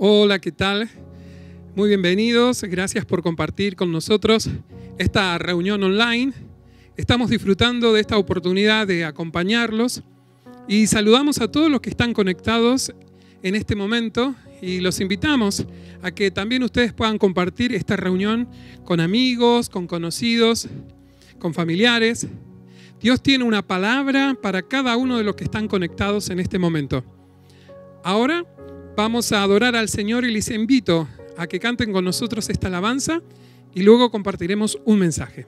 Hola, ¿qué tal? Muy bienvenidos. Gracias por compartir con nosotros esta reunión online. Estamos disfrutando de esta oportunidad de acompañarlos y saludamos a todos los que están conectados en este momento y los invitamos a que también ustedes puedan compartir esta reunión con amigos, con conocidos, con familiares. Dios tiene una palabra para cada uno de los que están conectados en este momento. Ahora vamos a adorar al Señor y les invito a que canten con nosotros esta alabanza y luego compartiremos un mensaje.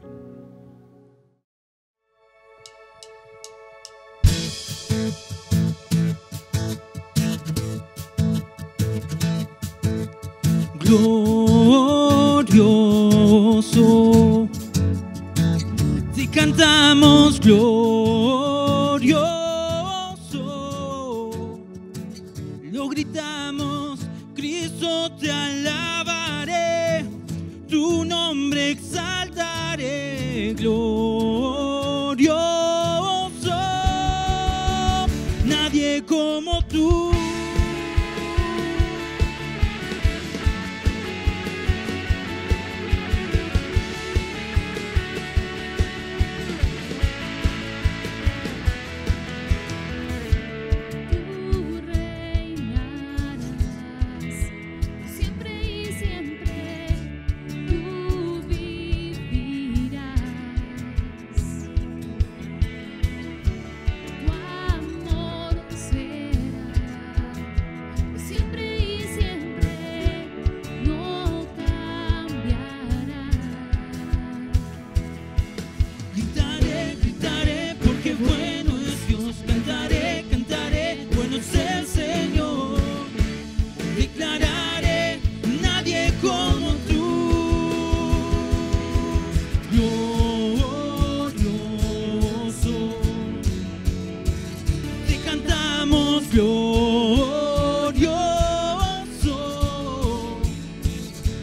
Glorioso, te cantamos glorioso, lo gritamos, Cristo te alabaré, tu nombre exaltaré, glorioso, nadie como tú.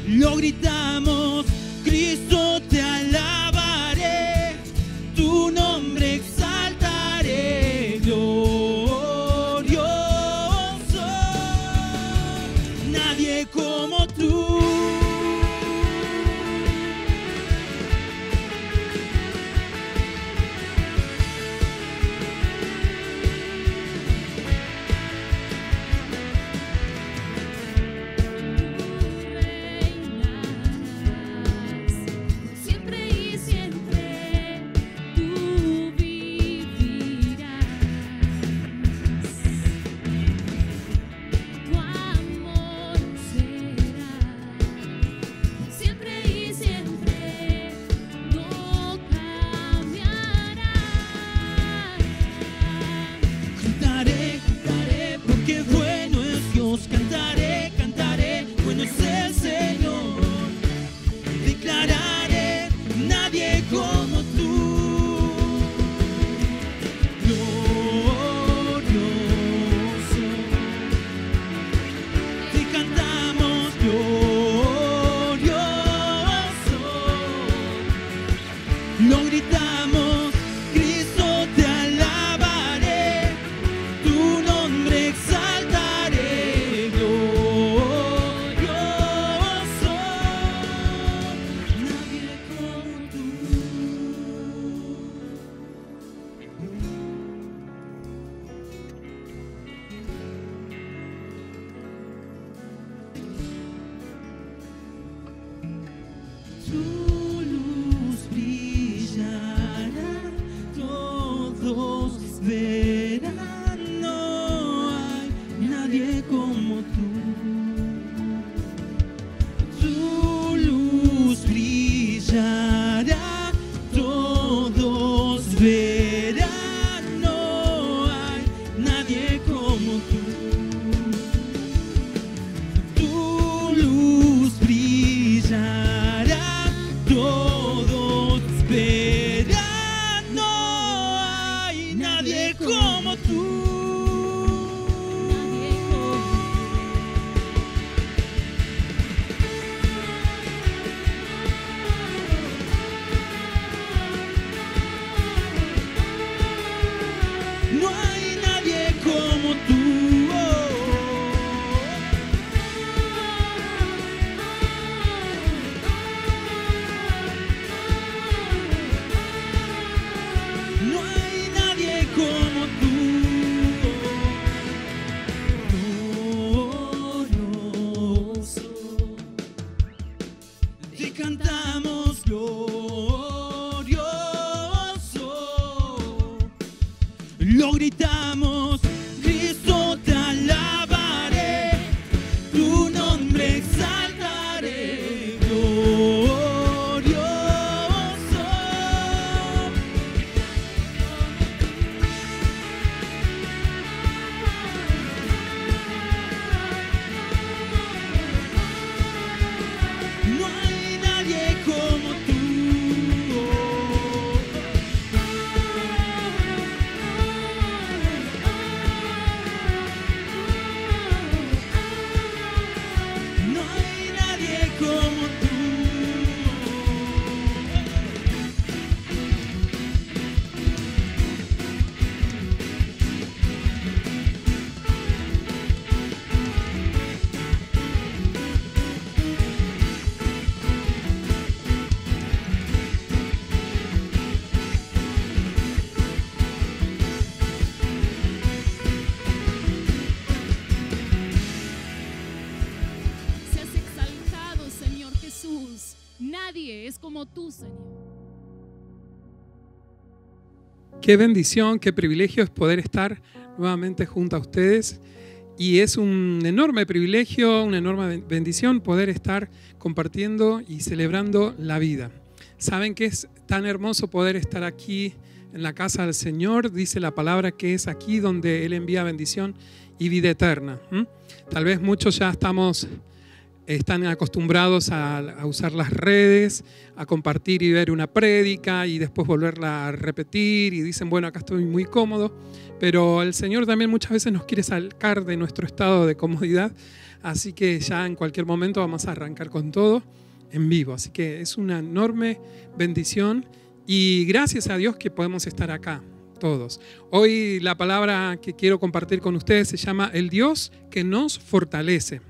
Lo gritamos, Cristo te alabaré, tu nombre exaltaré, glorioso, nadie como tú. Lo gritamos, Cristo te alabaré, tu nombre exaltaré, glorioso, nadie como tú. Tu luz brillará, todos verán, no hay nadie como tú. Tu luz brillará, todos verán, no hay nadie como tú. Tu luz brillará, todos verán, no hay nadie como tú. No hay nadie como tú. nadie es como tú, Señor. Qué bendición, qué privilegio es poder estar nuevamente junto a ustedes. Y es un enorme privilegio, una enorme bendición poder estar compartiendo y celebrando la vida. Saben que es tan hermoso poder estar aquí en la casa del Señor. Dice la palabra que es aquí donde Él envía bendición y vida eterna. Tal vez muchos ya están acostumbrados a usar las redes, a compartir y ver una prédica y después volverla a repetir y dicen, bueno, acá estoy muy cómodo, pero el Señor también muchas veces nos quiere sacar de nuestro estado de comodidad, así que ya en cualquier momento vamos a arrancar con todo en vivo, así que es una enorme bendición y gracias a Dios que podemos estar acá todos. Hoy la palabra que quiero compartir con ustedes se llama el Dios que nos fortalece.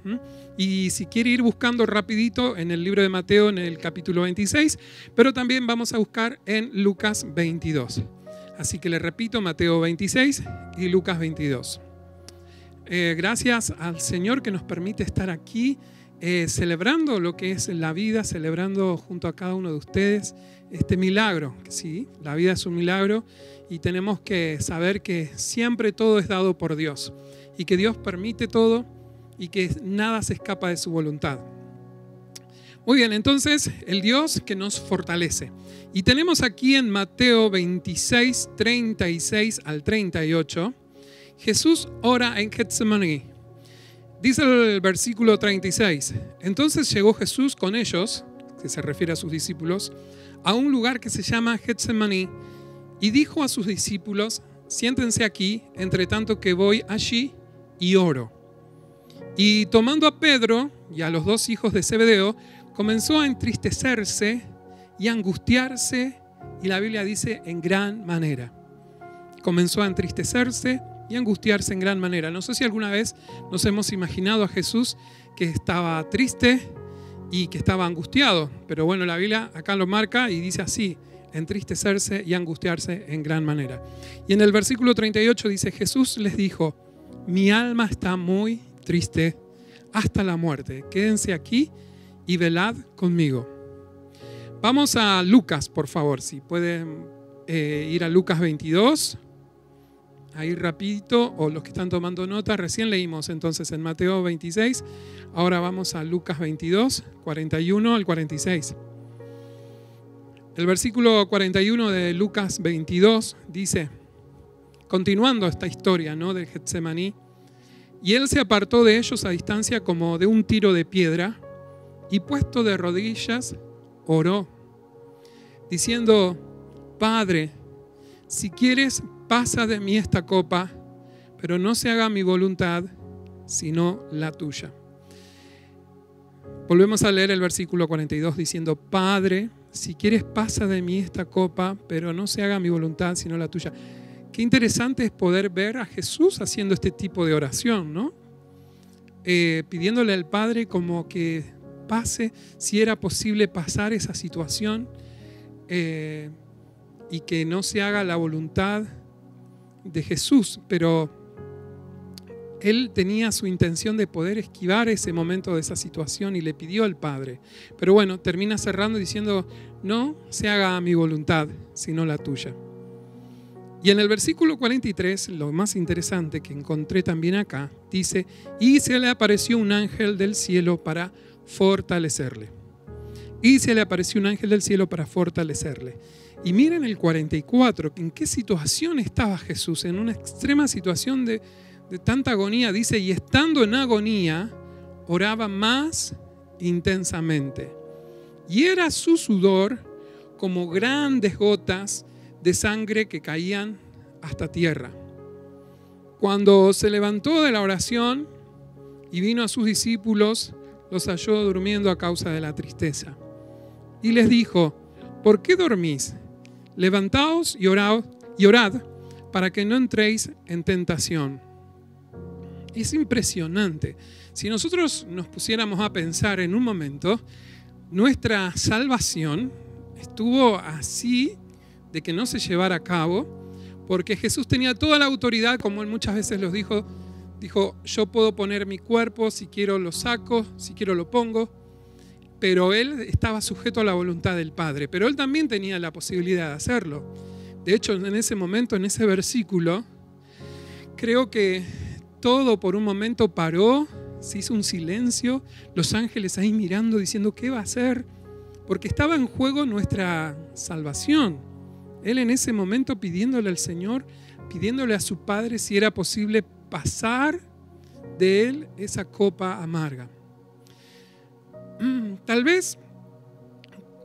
Y si quiere ir buscando rapidito en el libro de Mateo en el capítulo 26, pero también vamos a buscar en Lucas 22. Así que le repito, Mateo 26 y Lucas 22. Gracias al Señor que nos permite estar aquí celebrando lo que es la vida, celebrando junto a cada uno de ustedes este milagro. Sí, la vida es un milagro y tenemos que saber que siempre todo es dado por Dios y que Dios permite todo y que nada se escapa de su voluntad. Muy bien, entonces el Dios que nos fortalece. Y tenemos aquí en Mateo 26, 36 al 38, Jesús ora en Getsemaní. Dice el versículo 36, entonces llegó Jesús con ellos, que se refiere a sus discípulos, a un lugar que se llama Getsemaní, y dijo a sus discípulos, siéntense aquí, entre tanto que voy allí y oro. Y tomando a Pedro y a los dos hijos de Zebedeo, comenzó a entristecerse y a angustiarse, y la Biblia dice en gran manera. Comenzó a entristecerse y a angustiarse en gran manera. No sé si alguna vez nos hemos imaginado a Jesús que estaba triste y que estaba angustiado, pero bueno, la Biblia acá lo marca y dice así, entristecerse y angustiarse en gran manera. Y en el versículo 38 dice, Jesús les dijo, mi alma está muy triste hasta la muerte. Quédense aquí y velad conmigo. Vamos a Lucas, por favor, si pueden ir a Lucas 22. Ahí rapidito, o los que están tomando nota, recién leímos entonces en Mateo 26, ahora vamos a Lucas 22, 41 al 46. El versículo 41 de Lucas 22 dice, continuando esta historia, ¿no?, del Getsemaní, y él se apartó de ellos a distancia como de un tiro de piedra, y puesto de rodillas, oró, diciendo, Padre, si quieres, pasa de mí esta copa, pero no se haga mi voluntad, sino la tuya. Volvemos a leer el versículo 42 diciendo, Padre, si quieres, pasa de mí esta copa, pero no se haga mi voluntad, sino la tuya. Qué interesante es poder ver a Jesús haciendo este tipo de oración, ¿no? Pidiéndole al Padre como que pase, si era posible pasar esa situación, y que no se haga la voluntad de Jesús, pero él tenía su intención de poder esquivar ese momento de esa situación y le pidió al Padre. Pero bueno, termina cerrando diciendo, no se haga mi voluntad, sino la tuya. Y en el versículo 43, lo más interesante que encontré también acá, dice, y se le apareció un ángel del cielo para fortalecerle. Y se le apareció un ángel del cielo para fortalecerle. Y miren el 44, en qué situación estaba Jesús, en una extrema situación de tanta agonía. Dice, y estando en agonía, oraba más intensamente. Y era su sudor como grandes gotas de sangre que caían hasta tierra. Cuando se levantó de la oración y vino a sus discípulos, los halló durmiendo a causa de la tristeza. Y les dijo, ¿por qué dormís? Levantaos y orad para que no entréis en tentación. Es impresionante. Si nosotros nos pusiéramos a pensar en un momento, nuestra salvación estuvo así de que no se llevara a cabo, porque Jesús tenía toda la autoridad, como él muchas veces los dijo, yo puedo poner mi cuerpo, si quiero lo saco, si quiero lo pongo. pero él estaba sujeto a la voluntad del Padre. Pero él también tenía la posibilidad de hacerlo. De hecho, en ese momento, en ese versículo, creo que todo por un momento paró, se hizo un silencio, los ángeles ahí mirando, diciendo, ¿qué va a hacer? Porque estaba en juego nuestra salvación. Él en ese momento pidiéndole al Señor, pidiéndole a su Padre si era posible pasar de él esa copa amarga. Tal vez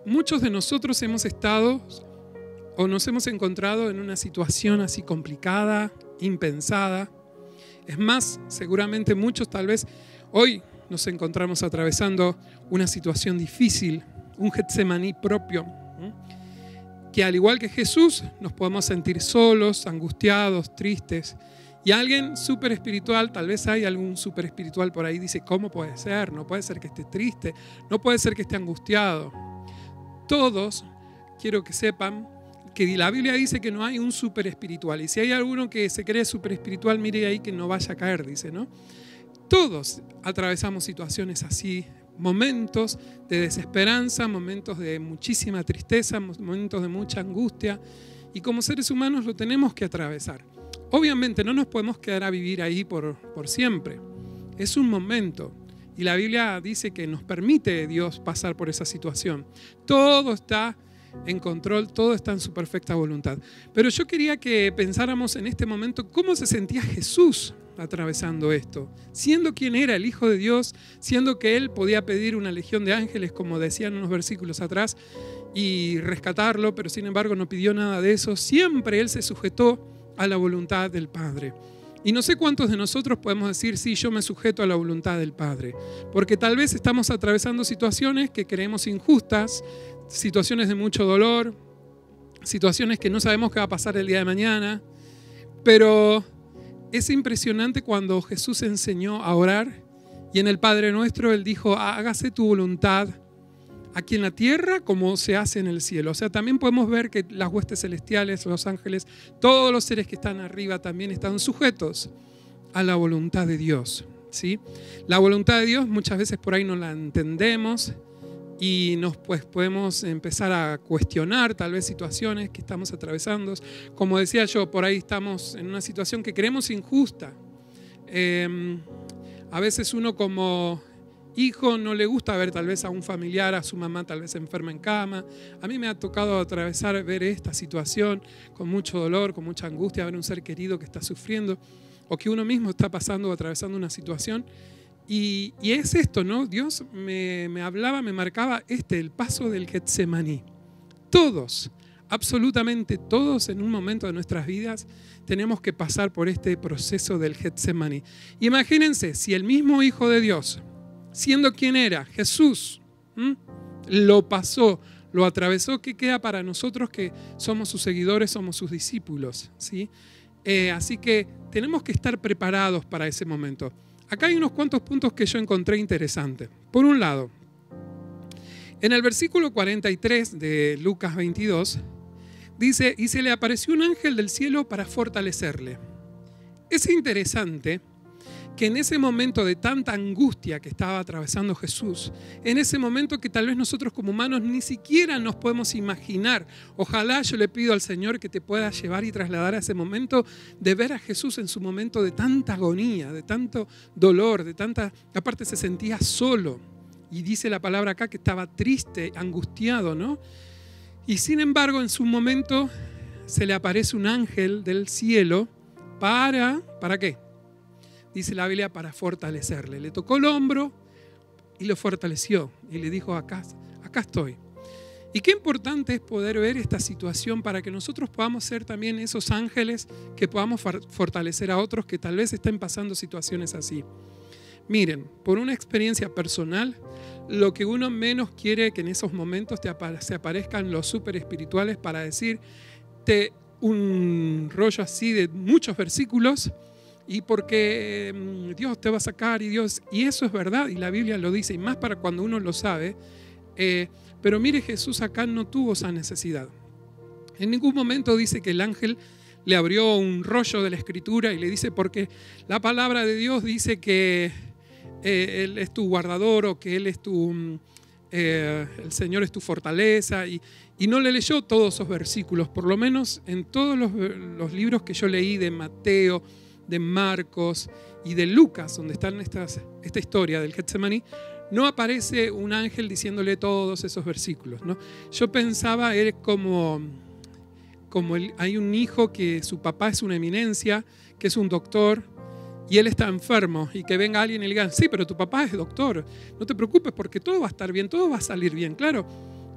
muchos de nosotros hemos estado o nos hemos encontrado en una situación así complicada, impensada. Es más, seguramente muchos tal vez hoy nos encontramos atravesando una situación difícil, un Getsemaní propio, que al igual que Jesús nos podemos sentir solos, angustiados, tristes. Y alguien súper espiritual, tal vez hay algún súper espiritual por ahí, dice, ¿cómo puede ser? No puede ser que esté triste, no puede ser que esté angustiado. Todos, quiero que sepan, que la Biblia dice que no hay un súper espiritual. Y si hay alguno que se cree súper espiritual, mire ahí que no vaya a caer, dice, ¿no? Todos atravesamos situaciones así, momentos de desesperanza, momentos de muchísima tristeza, momentos de mucha angustia. Y como seres humanos lo tenemos que atravesar. Obviamente no nos podemos quedar a vivir ahí por siempre. Es un momento. Y la Biblia dice que nos permite Dios pasar por esa situación. Todo está en control, todo está en su perfecta voluntad. Pero yo quería que pensáramos en este momento cómo se sentía Jesús atravesando esto. Siendo quien era el Hijo de Dios, siendo que Él podía pedir una legión de ángeles, como decían unos versículos atrás, y rescatarlo, pero sin embargo no pidió nada de eso. Siempre Él se sujetó a la voluntad del Padre. Y no sé cuántos de nosotros podemos decir, sí, yo me sujeto a la voluntad del Padre. Porque tal vez estamos atravesando situaciones que creemos injustas, situaciones de mucho dolor, situaciones que no sabemos qué va a pasar el día de mañana. Pero es impresionante cuando Jesús enseñó a orar y en el Padre Nuestro Él dijo, hágase tu voluntad aquí en la tierra como se hace en el cielo. O sea, también podemos ver que las huestes celestiales, los ángeles, todos los seres que están arriba también están sujetos a la voluntad de Dios, ¿sí? La voluntad de Dios muchas veces por ahí no la entendemos y nos podemos empezar a cuestionar tal vez situaciones que estamos atravesando. Como decía yo, por ahí estamos en una situación que creemos injusta. A veces uno como hijo no le gusta ver tal vez a un familiar, a su mamá tal vez enferma en cama. A mí me ha tocado atravesar, ver esta situación con mucho dolor, con mucha angustia, ver un ser querido que está sufriendo o que uno mismo está pasando o atravesando una situación. Y es esto, ¿no? Dios me hablaba, me marcaba el paso del Getsemaní. Todos, absolutamente todos en un momento de nuestras vidas tenemos que pasar por este proceso del Getsemaní. Imagínense, si el mismo Hijo de Dios, siendo quien era, Jesús, lo pasó, lo atravesó, ¿qué queda para nosotros que somos sus seguidores, somos sus discípulos? ¿Sí? Así que tenemos que estar preparados para ese momento. Acá hay unos cuantos puntos que yo encontré interesantes. Por un lado, en el versículo 43 de Lucas 22, dice, y se le apareció un ángel del cielo para fortalecerle. Es interesante que en ese momento de tanta angustia que estaba atravesando Jesús, en ese momento que tal vez nosotros como humanos ni siquiera nos podemos imaginar, ojalá yo le pido al Señor que te pueda llevar y trasladar a ese momento de ver a Jesús en su momento de tanta agonía, de tanto dolor, de tanta, aparte se sentía solo, y dice la palabra acá que estaba triste, angustiado, ¿no? Y sin embargo en su momento se le aparece un ángel del cielo ¿para qué? Dice la Biblia, para fortalecerle. Le tocó el hombro y lo fortaleció. Y le dijo, acá estoy. Y qué importante es poder ver esta situación para que nosotros podamos ser también esos ángeles que podamos fortalecer a otros que tal vez estén pasando situaciones así. Miren, por una experiencia personal, lo que uno menos quiere que en esos momentos se aparezcan los súper espirituales para decirte un rollo así de muchos versículos, y porque Dios te va a sacar y eso es verdad y la Biblia lo dice y más para cuando uno lo sabe, pero mire, Jesús acá no tuvo esa necesidad. En ningún momento dice que el ángel le abrió un rollo de la escritura y le dice, porque la palabra de Dios dice que Él es tu guardador o que Él es tu el Señor es tu fortaleza, y no le leyó todos esos versículos, por lo menos en todos los libros que yo leí de Mateo, de Marcos y de Lucas, donde están esta historia del Getsemaní, no aparece un ángel diciéndole todos esos versículos, ¿no? Yo pensaba, era como hay un hijo que su papá es una eminencia, que es un doctor, y él está enfermo, y que venga alguien y le diga, sí, pero tu papá es doctor, no te preocupes porque todo va a estar bien, todo va a salir bien. Claro,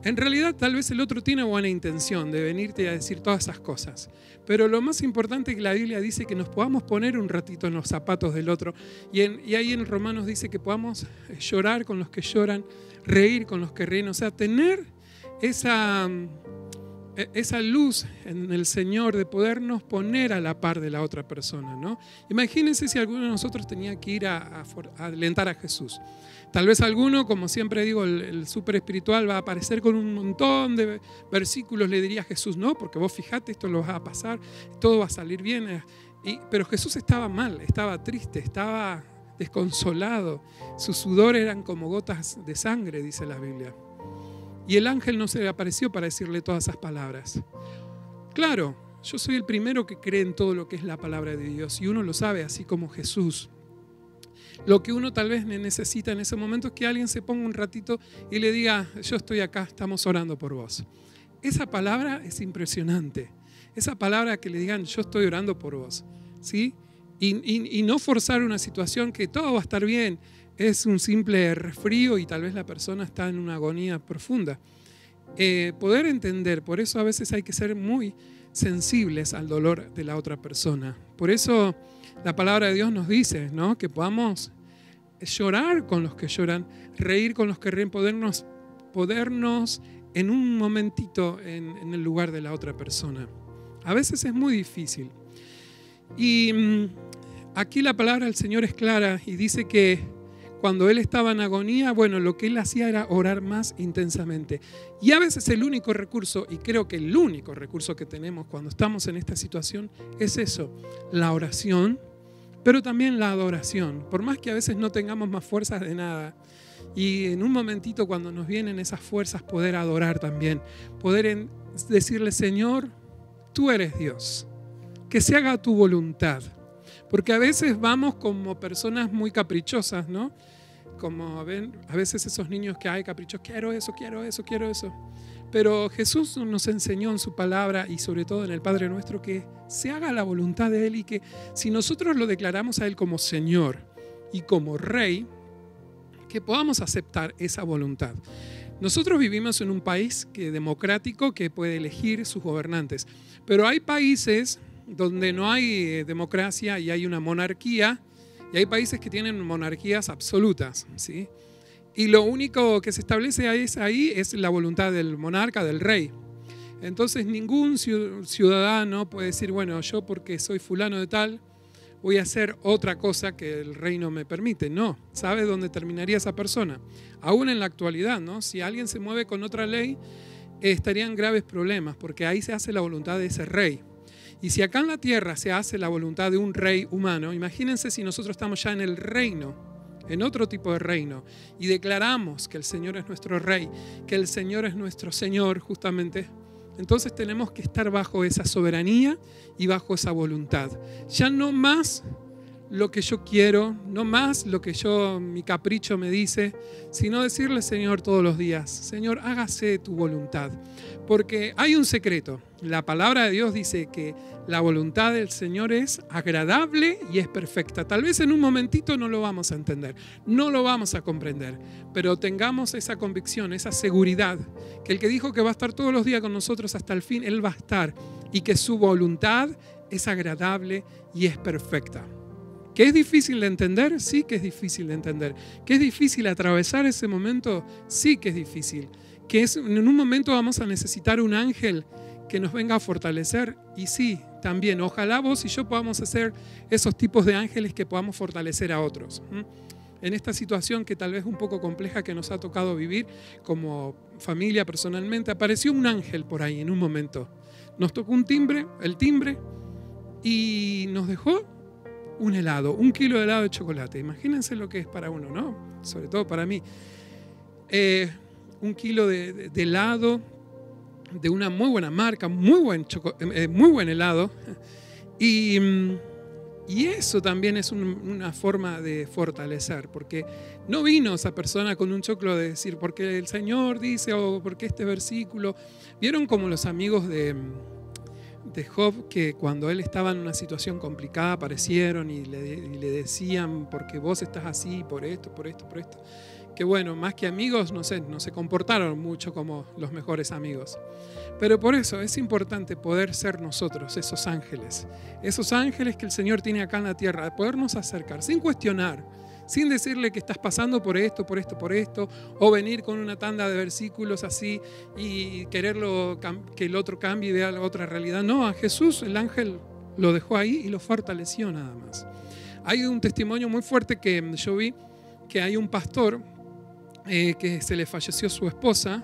en realidad tal vez el otro tiene buena intención de venirte a decir todas esas cosas, pero lo más importante es que la Biblia dice que nos podamos poner un ratito en los zapatos del otro, y ahí en Romanos dice que podamos llorar con los que lloran, reír con los que ríen, o sea, tener esa luz en el Señor de podernos poner a la par de la otra persona, ¿no? Imagínense si alguno de nosotros tenía que ir a alentar a Jesús. Tal vez alguno, como siempre digo, el súper espiritual va a aparecer con un montón de versículos, le diría a Jesús, no, porque vos fijate, esto lo va a pasar, todo va a salir bien. Pero Jesús estaba mal, estaba triste, estaba desconsolado. Su sudor eran como gotas de sangre, dice la Biblia. Y el ángel no se le apareció para decirle todas esas palabras. Claro, yo soy el primero que cree en todo lo que es la palabra de Dios, y uno lo sabe, así como Jesús. Lo que uno tal vez necesita en ese momento es que alguien se ponga un ratito y le diga, yo estoy acá, estamos orando por vos. Esa palabra es impresionante. Esa palabra que le digan, yo estoy orando por vos, ¿sí? Y no forzar una situación que todo va a estar bien. Es un simple resfrío y tal vez la persona está en una agonía profunda. Poder entender, por eso a veces hay que ser muy sensibles al dolor de la otra persona. Por eso la palabra de Dios nos dice, ¿no?, que podamos llorar con los que lloran, reír con los que ríen, podernos en un momentito en el lugar de la otra persona. A veces es muy difícil. Y aquí la palabra del Señor es clara y dice que cuando Él estaba en agonía, bueno, lo que Él hacía era orar más intensamente. Y a veces el único recurso, y creo que el único recurso que tenemos cuando estamos en esta situación, es eso, la oración, pero también la adoración. Por más que a veces no tengamos más fuerzas de nada, y en un momentito cuando nos vienen esas fuerzas, poder adorar también, poder decirle, Señor, tú eres Dios, que se haga tu voluntad. Porque a veces vamos como personas muy caprichosas, ¿no? Como ven, a veces esos niños que hay caprichos, quiero eso. Pero Jesús nos enseñó en su palabra y sobre todo en el Padre Nuestro que se haga la voluntad de Él y que si nosotros lo declaramos a Él como Señor y como Rey, que podamos aceptar esa voluntad. Nosotros vivimos en un país democrático que puede elegir sus gobernantes, pero hay países donde no hay democracia y hay una monarquía, y hay países que tienen monarquías absolutas, ¿sí? Y lo único que se establece ahí es la voluntad del monarca, del rey. Entonces ningún ciudadano puede decir, bueno, yo porque soy fulano de tal, voy a hacer otra cosa que el rey no me permite. No, ¿sabe dónde terminaría esa persona? Aún en la actualidad, ¿no? Si alguien se mueve con otra ley, estarían graves problemas, porque ahí se hace la voluntad de ese rey. Y si acá en la tierra se hace la voluntad de un rey humano, imagínense si nosotros estamos ya en el reino, en otro tipo de reino, y declaramos que el Señor es nuestro rey, que el Señor es nuestro Señor justamente, entonces tenemos que estar bajo esa soberanía y bajo esa voluntad. Ya no más lo que yo quiero, no más lo que mi capricho me dice, sino decirle, Señor, todos los días, Señor, hágase tu voluntad. Porque hay un secreto. La palabra de Dios dice que la voluntad del Señor es agradable y es perfecta. Tal vez en un momentito no lo vamos a entender, no lo vamos a comprender, pero tengamos esa convicción, esa seguridad, que el que dijo que va a estar todos los días con nosotros hasta el fin, Él va a estar, y que su voluntad es agradable y es perfecta. ¿Que es difícil de entender? Sí que es difícil de entender. ¿Que es difícil atravesar ese momento? Sí que es difícil. ¿Que en un momento vamos a necesitar un ángel que nos venga a fortalecer? Y sí, también. Ojalá vos y yo podamos hacer esos tipos de ángeles que podamos fortalecer a otros. En esta situación que tal vez es un poco compleja que nos ha tocado vivir como familia personalmente, apareció un ángel por ahí en un momento. Nos tocó el timbre, y nos dejó un helado, 1 kilo de helado de chocolate. Imagínense lo que es para uno, ¿no? Sobre todo para mí. 1 kilo de helado de una muy buena marca, muy buen helado. Y eso también es una forma de fortalecer, porque no vino esa persona con un choclo de decir, porque el Señor dice, o porque este versículo. ¿Vieron como los amigos de Job, que cuando él estaba en una situación complicada aparecieron y le decían, porque vos estás así, por esto? Que bueno, más que amigos, no se comportaron mucho como los mejores amigos. Pero por eso es importante poder ser nosotros, esos ángeles que el Señor tiene acá en la tierra, de podernos acercar sin cuestionar, sin decirle que estás pasando por esto, o venir con una tanda de versículos así y quererlo que el otro cambie y vea la otra realidad. No, a Jesús el ángel lo dejó ahí y lo fortaleció nada más. Hay un testimonio muy fuerte que yo vi, que hay un pastor que se le falleció su esposa,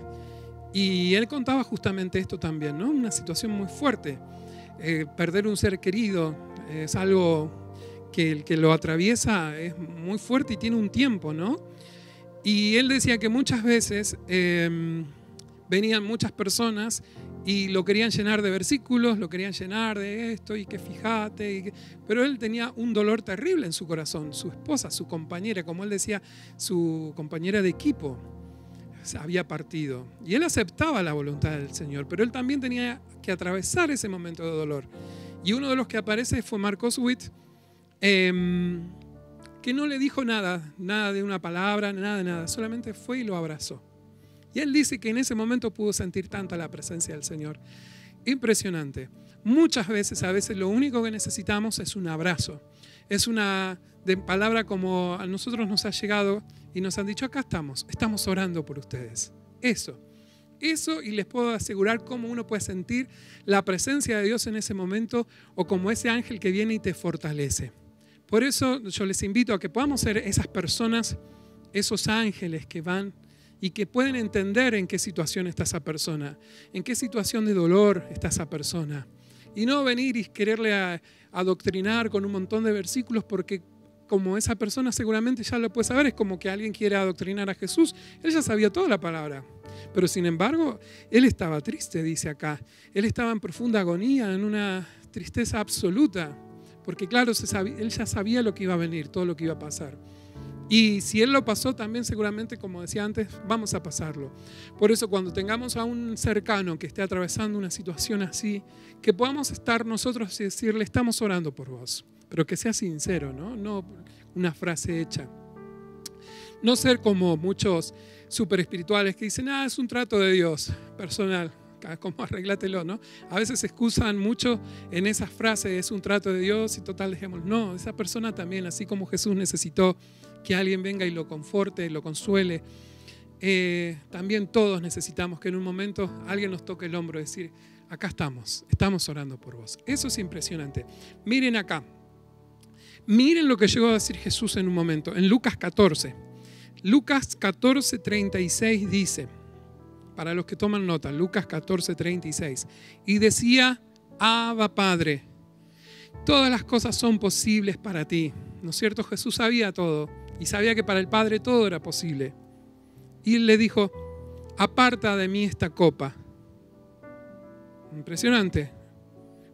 y él contaba justamente esto también, ¿no? Una situación muy fuerte. Perder un ser querido es algo que el que lo atraviesa es muy fuerte y tiene un tiempo, ¿no? Y él decía que muchas veces venían muchas personas y lo querían llenar de versículos, lo querían llenar de esto y que fíjate, pero él tenía un dolor terrible en su corazón. Su esposa, su compañera, como él decía, su compañera de equipo había partido. Y él aceptaba la voluntad del Señor, pero él también tenía que atravesar ese momento de dolor. Y uno de los que aparece fue Marcos Witt, que no le dijo nada de una palabra, nada de nada, solamente fue y lo abrazó. Y él dice que en ese momento pudo sentir tanta la presencia del Señor. Impresionante. Muchas veces, a veces lo único que necesitamos es un abrazo. Es una palabra como a nosotros nos ha llegado y nos han dicho, acá estamos orando por ustedes. Eso, y les puedo asegurar cómo uno puede sentir la presencia de Dios en ese momento, o como ese ángel que viene y te fortalece. Por eso yo les invito a que podamos ser esas personas, esos ángeles que van y que pueden entender en qué situación está esa persona, en qué situación de dolor está esa persona. Y no venir y quererle adoctrinar con un montón de versículos, porque como esa persona seguramente ya lo puede saber, es como que alguien quiere adoctrinar a Jesús. Él ya sabía toda la palabra, pero sin embargo, él estaba triste, dice acá. Él estaba en profunda agonía, en una tristeza absoluta, porque claro, él ya sabía lo que iba a venir, todo lo que iba a pasar. Y si él lo pasó, también seguramente, como decía antes, vamos a pasarlo. Por eso cuando tengamos a un cercano que esté atravesando una situación así, que podamos estar nosotros y decirle, estamos orando por vos. Pero que sea sincero, ¿no? No una frase hecha. No ser como muchos súper espirituales que dicen, es un trato de Dios personal. Como arreglátelo, ¿no? A veces se excusan mucho en esas frases, es un trato de Dios y total dejémoslo. No, esa persona también, así como Jesús necesitó que alguien venga y lo conforte, lo consuele, también todos necesitamos que en un momento alguien nos toque el hombro y decir, acá estamos orando por vos. Eso es impresionante. Miren acá, miren lo que llegó a decir Jesús en un momento, en Lucas 14. Lucas 14:36 dice, para los que toman nota, Lucas 14:36, y decía, Abba Padre, todas las cosas son posibles para ti. ¿No es cierto? Jesús sabía todo y sabía que para el Padre todo era posible. Y él le dijo, aparta de mí esta copa. Impresionante.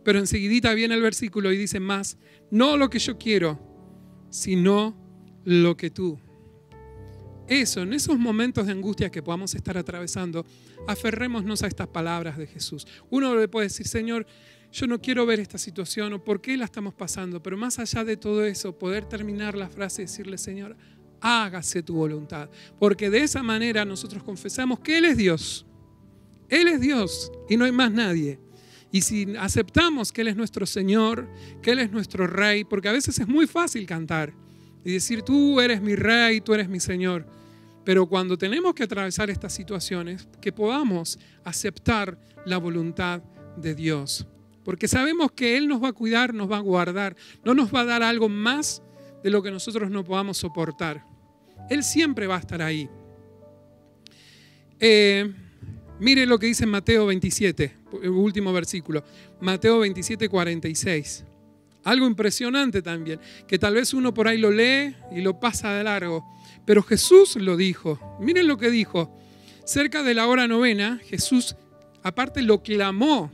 Pero enseguidita viene el versículo y dice más, no lo que yo quiero, sino lo que tú. Eso, en esos momentos de angustia que podamos estar atravesando, aferrémonos a estas palabras de Jesús. Uno le puede decir, Señor, yo no quiero ver esta situación o por qué la estamos pasando, pero más allá de todo eso, poder terminar la frase y decirle, Señor, hágase tu voluntad. Porque de esa manera nosotros confesamos que Él es Dios. Él es Dios y no hay más nadie. Y si aceptamos que Él es nuestro Señor, que Él es nuestro Rey, porque a veces es muy fácil cantar y decir, tú eres mi Rey, tú eres mi Señor. Pero cuando tenemos que atravesar estas situaciones, que podamos aceptar la voluntad de Dios. Porque sabemos que Él nos va a cuidar, nos va a guardar, no nos va a dar algo más de lo que nosotros no podamos soportar. Él siempre va a estar ahí. Mire lo que dice en Mateo 27, el último versículo. Mateo 27:46. Algo impresionante también, que tal vez uno por ahí lo lee y lo pasa de largo. Pero Jesús lo dijo. Miren lo que dijo. Cerca de la hora novena, Jesús aparte lo clamó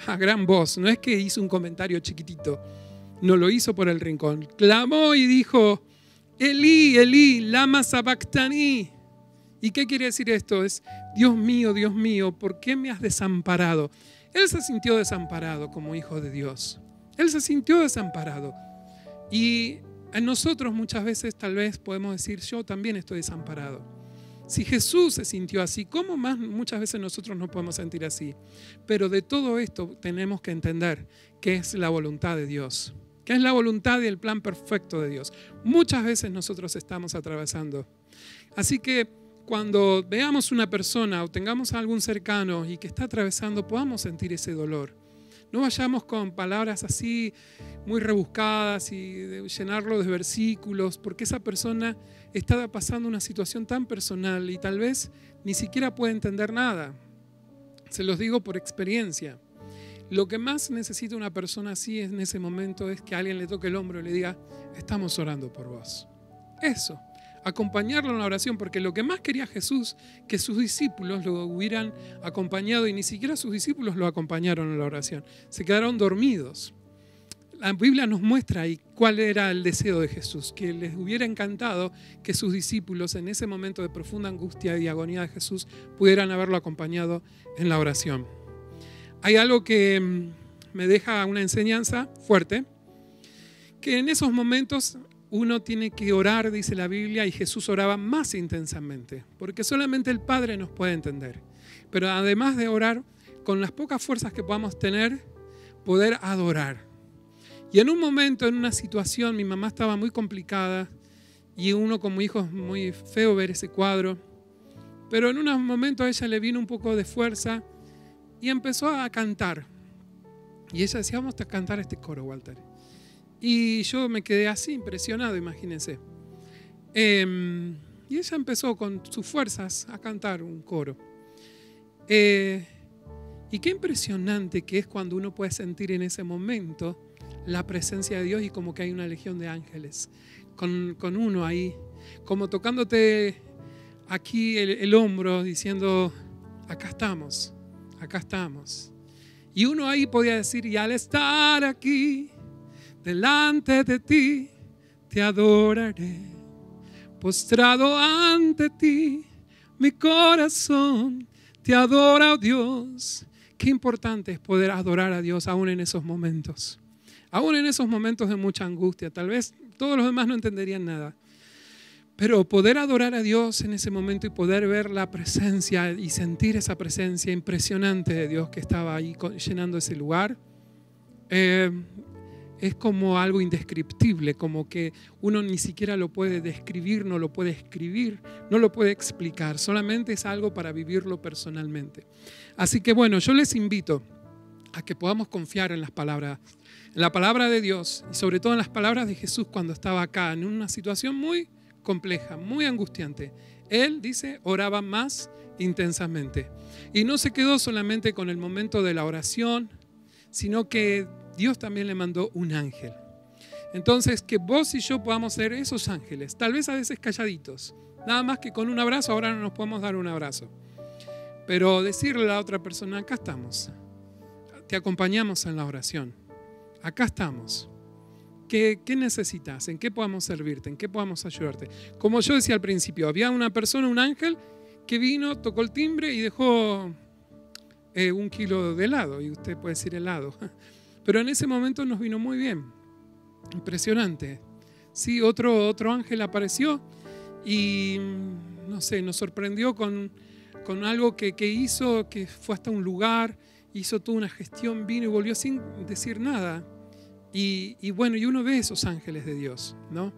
a gran voz. No es que hizo un comentario chiquitito, no lo hizo por el rincón. Clamó y dijo, Elí, Elí, lama sabactani. ¿Y qué quiere decir esto? Es, Dios mío, ¿por qué me has desamparado? Él se sintió desamparado como hijo de Dios. Él se sintió desamparado. Y a nosotros muchas veces tal vez podemos decir, yo también estoy desamparado. Si Jesús se sintió así, ¿cómo más muchas veces nosotros nos podemos sentir así? Pero de todo esto tenemos que entender que es la voluntad de Dios, que es la voluntad y el plan perfecto de Dios. Muchas veces nosotros estamos atravesando. Así que cuando veamos una persona o tengamos a algún cercano y que está atravesando, podamos sentir ese dolor. No vayamos con palabras así muy rebuscadas y llenarlo de versículos, porque esa persona está pasando una situación tan personal y tal vez ni siquiera puede entender nada. Se los digo por experiencia. Lo que más necesita una persona así en ese momento es que alguien le toque el hombro y le diga, estamos orando por vos. Eso. Acompañarlo en la oración, porque lo que más quería Jesús, que sus discípulos lo hubieran acompañado, y ni siquiera sus discípulos lo acompañaron en la oración, se quedaron dormidos. La Biblia nos muestra ahí cuál era el deseo de Jesús, que les hubiera encantado que sus discípulos en ese momento de profunda angustia y agonía de Jesús pudieran haberlo acompañado en la oración. Hay algo que me deja una enseñanza fuerte, que en esos momentos uno tiene que orar, dice la Biblia, y Jesús oraba más intensamente, porque solamente el Padre nos puede entender. Pero además de orar, con las pocas fuerzas que podamos tener, poder adorar. Y en un momento, en una situación, mi mamá estaba muy complicada, y uno como hijo es muy feo ver ese cuadro, pero en un momento a ella le vino un poco de fuerza y empezó a cantar. Y ella decía, vamos a cantar este coro, Walter. Y yo me quedé así, impresionado, imagínense. Y ella empezó con sus fuerzas a cantar un coro. Y qué impresionante que es cuando uno puede sentir en ese momento la presencia de Dios y como que hay una legión de ángeles con uno ahí, como tocándote aquí el hombro, diciendo, acá estamos, acá estamos. Y uno ahí podía decir, y al estar aquí, delante de ti, te adoraré, postrado ante ti, mi corazón te adora, oh Dios. Qué importante es poder adorar a Dios aún en esos momentos de mucha angustia. Tal vez todos los demás no entenderían nada, pero poder adorar a Dios en ese momento y poder ver la presencia y sentir esa presencia impresionante de Dios que estaba ahí llenando ese lugar, es como algo indescriptible, como que uno ni siquiera lo puede describir, no lo puede escribir, no lo puede explicar, solamente es algo para vivirlo personalmente. Así que bueno, yo les invito a que podamos confiar en las palabras, en la palabra de Dios y sobre todo en las palabras de Jesús cuando estaba acá en una situación muy compleja, muy angustiante. Él, dice, oraba más intensamente. Y no se quedó solamente con el momento de la oración, sino que Dios también le mandó un ángel. Entonces, que vos y yo podamos ser esos ángeles, tal vez a veces calladitos, nada más que con un abrazo. Ahora no nos podemos dar un abrazo, pero decirle a la otra persona, acá estamos, te acompañamos en la oración, acá estamos. ¿Qué necesitas? ¿En qué podamos servirte? ¿En qué podamos ayudarte? Como yo decía al principio, había una persona, un ángel, que vino, tocó el timbre y dejó 1 kilo de helado, y usted puede decir helado. Pero en ese momento nos vino muy bien. Impresionante. Sí, otro ángel apareció y, no sé, nos sorprendió con algo que hizo, que fue hasta un lugar, hizo toda una gestión, vino y volvió sin decir nada. Y bueno, y uno ve esos ángeles de Dios, ¿no?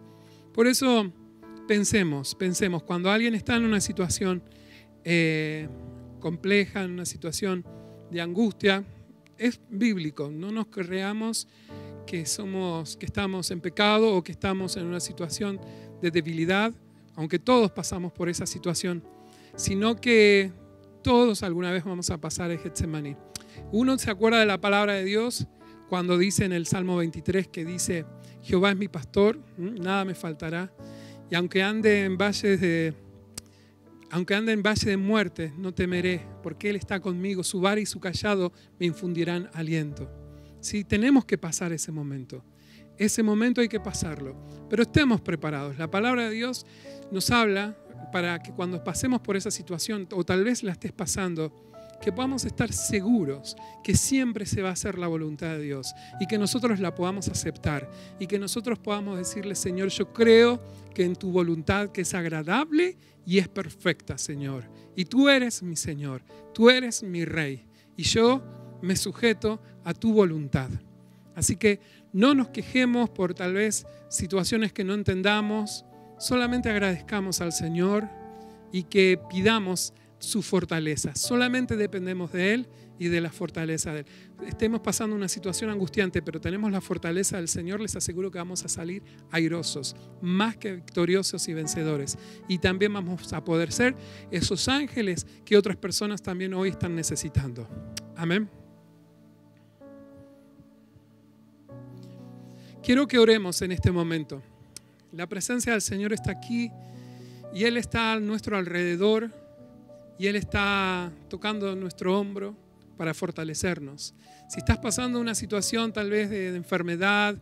Por eso pensemos, cuando alguien está en una situación compleja, en una situación de angustia, es bíblico, no nos creamos que estamos en pecado o que estamos en una situación de debilidad, aunque todos pasamos por esa situación, sino que todos alguna vez vamos a pasar el Getsemaní. Uno se acuerda de la palabra de Dios cuando dice en el Salmo 23 que dice, Jehová es mi pastor, nada me faltará, y aunque ande en valles de Aunque ande en valle de muerte, no temeré, porque Él está conmigo. Su vara y su cayado me infundirán aliento. Sí, tenemos que pasar ese momento. Ese momento hay que pasarlo. Pero estemos preparados. La palabra de Dios nos habla para que cuando pasemos por esa situación, o tal vez la estés pasando, que podamos estar seguros que siempre se va a hacer la voluntad de Dios y que nosotros la podamos aceptar y que nosotros podamos decirle, Señor, yo creo que en tu voluntad que es agradable y es perfecta, Señor. Y tú eres mi Señor, tú eres mi Rey y yo me sujeto a tu voluntad. Así que no nos quejemos por tal vez situaciones que no entendamos, solamente agradezcamos al Señor y que pidamos su fortaleza. Solamente dependemos de Él y de la fortaleza de Él. Estemos pasando una situación angustiante, pero tenemos la fortaleza del Señor, les aseguro que vamos a salir airosos, más que victoriosos y vencedores. Y también vamos a poder ser esos ángeles que otras personas también hoy están necesitando. Amén. Quiero que oremos en este momento. La presencia del Señor está aquí y Él está a nuestro alrededor y Él está tocando nuestro hombro para fortalecernos. Si estás pasando una situación tal vez de enfermedad,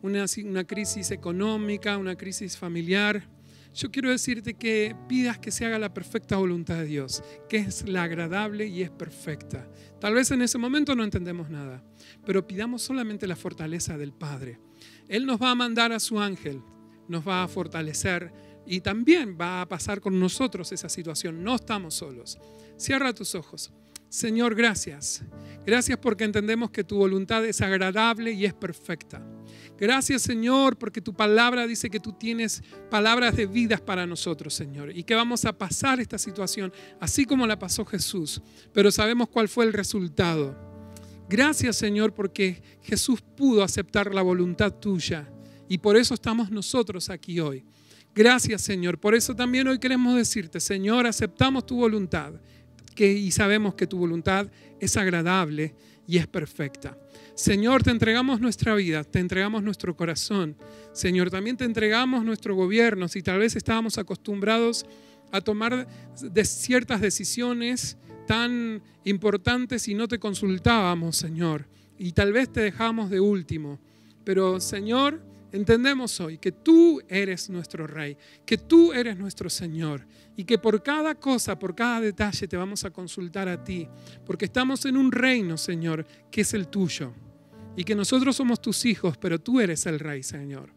una crisis económica, una crisis familiar, yo quiero decirte que pidas que se haga la perfecta voluntad de Dios, que es la agradable y es perfecta. Tal vez en ese momento no entendemos nada, pero pidamos solamente la fortaleza del Padre. Él nos va a mandar a su ángel, nos va a fortalecer y también va a pasar con nosotros esa situación. No estamos solos. Cierra tus ojos. Señor, gracias. Gracias porque entendemos que tu voluntad es agradable y es perfecta. Gracias, Señor, porque tu palabra dice que tú tienes palabras de vida para nosotros, Señor, y que vamos a pasar esta situación así como la pasó Jesús, pero sabemos cuál fue el resultado. Gracias, Señor, porque Jesús pudo aceptar la voluntad tuya y por eso estamos nosotros aquí hoy. Gracias, Señor. Por eso también hoy queremos decirte, Señor, aceptamos tu voluntad y sabemos que tu voluntad es agradable y es perfecta. Señor, te entregamos nuestra vida, te entregamos nuestro corazón. Señor, también te entregamos nuestro gobierno. Si tal vez estábamos acostumbrados a tomar ciertas decisiones tan importantes y no te consultábamos, Señor, y tal vez te dejamos de último. Pero, Señor, entendemos hoy que tú eres nuestro Rey, que tú eres nuestro Señor y que por cada cosa, por cada detalle te vamos a consultar a ti, porque estamos en un reino, Señor, que es el tuyo y que nosotros somos tus hijos, pero tú eres el Rey, Señor.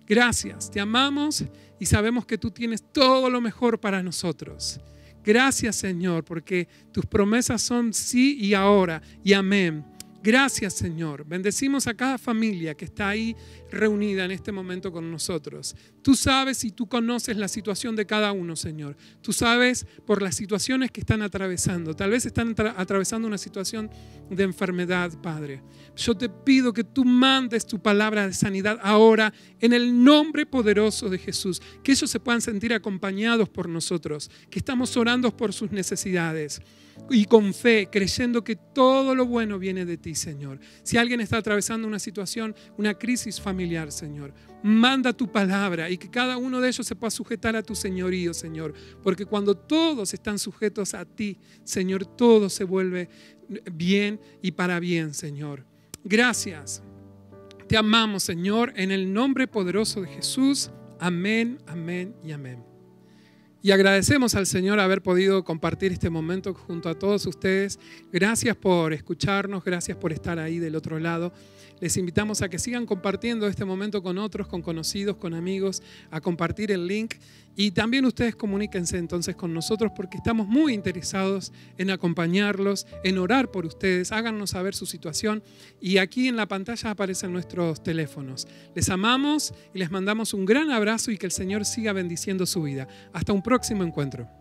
Gracias, te amamos y sabemos que tú tienes todo lo mejor para nosotros. Gracias, Señor, porque tus promesas son sí y ahora y amén. Gracias, Señor. Bendecimos a cada familia que está ahí reunida en este momento con nosotros. Tú sabes y tú conoces la situación de cada uno, Señor. Tú sabes por las situaciones que están atravesando. Tal vez están atravesando una situación de enfermedad, Padre. Yo te pido que tú mandes tu palabra de sanidad ahora en el nombre poderoso de Jesús. Que ellos se puedan sentir acompañados por nosotros. Que estamos orando por sus necesidades. Y con fe, creyendo que todo lo bueno viene de ti, Señor. Si alguien está atravesando una situación, una crisis familiar, Señor, manda tu palabra y que cada uno de ellos se pueda sujetar a tu señorío, Señor. Porque cuando todos están sujetos a ti, Señor, todo se vuelve bien y para bien, Señor. Gracias. Te amamos, Señor, en el nombre poderoso de Jesús. Amén, amén y amén. Y agradecemos al Señor haber podido compartir este momento junto a todos ustedes. Gracias por escucharnos, gracias por estar ahí del otro lado. Les invitamos a que sigan compartiendo este momento con otros, con conocidos, con amigos, a compartir el link. Y también ustedes comuníquense entonces con nosotros porque estamos muy interesados en acompañarlos, en orar por ustedes. Háganos saber su situación y aquí en la pantalla aparecen nuestros teléfonos. Les amamos y les mandamos un gran abrazo y que el Señor siga bendiciendo su vida. Hasta un próximo encuentro.